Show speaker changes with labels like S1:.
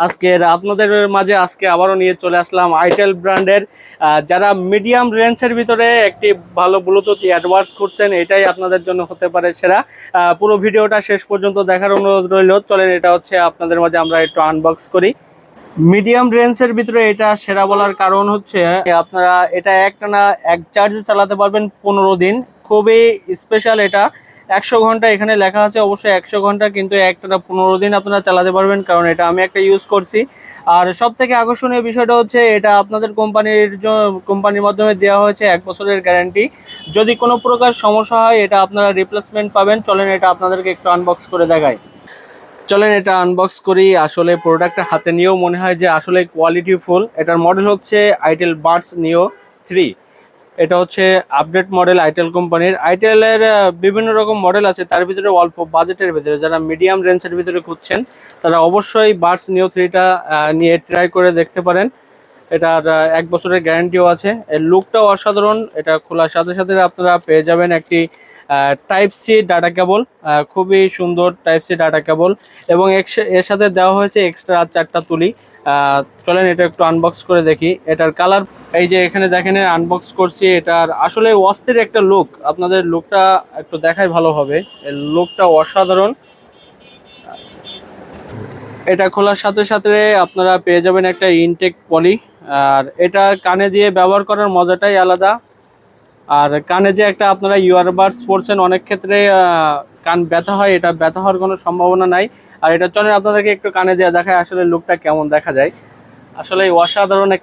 S1: আজকের আপনাদের মাঝে আবারও নিয়ে চলে আসলাম আইটেল ব্র্যান্ডের যারা মিডিয়াম রেঞ্জের ভিতরে একটি ভালো ব্লুটুথ অ্যাডভার্স করছেন, এটাই আপনাদের জন্য হতে পারে সেরা। পুরো ভিডিওটা শেষ পর্যন্ত দেখার অনুরোধ রইল। চলেন এটা হচ্ছে আপনাদের মাঝে আমরা একটু আনবক্স করি। মিডিয়াম রেঞ্জের ভিতরে এটা সেরা বলার কারণ হচ্ছে আপনারা এটা একটানা এক চার্জে চালাতে পারবেন 15 দিন। খুবই স্পেশাল এটা। 100 ঘন্টা এখানে লেখা আছে, অবশ্যই 100 ঘন্টা, কিন্তু একটানা 15 দিন আপনারা চালাতে পারবেন, কারণ এটা আমি একটা ইউজ করছি। আর সব থেকে আকর্ষণীয় বিষয়টা হচ্ছে এটা আপনাদের কোম্পানির মাধ্যমে দেওয়া হয়েছে 1 বছরের গ্যারান্টি। যদি কোনো প্রকার সমস্যা হয় এটা আপনারা রিপ্লেসমেন্ট পাবেন। চলেন এটা আপনাদেরকে একটু আনবক্স করে দেখাই। চলেন এটা আনবক্স করি। আসলে প্রোডাক্টটা হাতে নিয়েও মনে হয় যে আসলে কোয়ালিটি ফুল। এটার মডেল হচ্ছে আইটেল বাডস নিও 3। এটা হচ্ছে আপডেট মডেল আইটেল কোম্পানির। আইটেলের বিভিন্ন রকম মডেল আছে, তার ভিতরে অল্প বাজেটের ভিতরে যারা মিডিয়াম রেঞ্জের ভিতরে খুঁজছেন তারা অবশ্যই বাডস নিও 3টা নিয়ে ট্রাই করে দেখতে পারেন। এটার 1 বছরের গ্যারান্টিও আছে। এর লুকটাও অসাধারণ। এটা খোলার সাথে সাথে আপনারা পেয়ে যাবেন একটি টাইপ সি ডাটা কেবল। খুবই সুন্দর টাইপ সি ডাটা কেবল, এবং এর সাথে দেওয়া হয়েছে এক্সট্রা 4টা তুলি। চলেন এটা একটু আনবক্স করে দেখি। এটার কালার এই যে এখানে দেখেন, আনবক্স করছি। এটার আসলে অস্থির একটা লুক, আপনাদের লুকটা একটু দেখাই ভালো হবে। এর লুকটা অসাধারণ। এটা খোলার সাথে সাথে আপনারা পেয়ে যাবেন একটা ইনটেক পলি। আর এটা কানে দিয়ে ব্যবহার করার মজাটাই আলাদা। আর কানে যে একটা আপনারা ইয়ারবাডস পরছেন, অনেক ক্ষেত্রে কান ব্যথা হয়, এটা ব্যথা হওয়ার কোনো সম্ভাবনা নাই। আর এটা চলেন আপনাদেরকে একটু কানে দিয়ে দেখায় আসলে লুকটা কেমন দেখা যায়। আসলে অসাধারণ একটি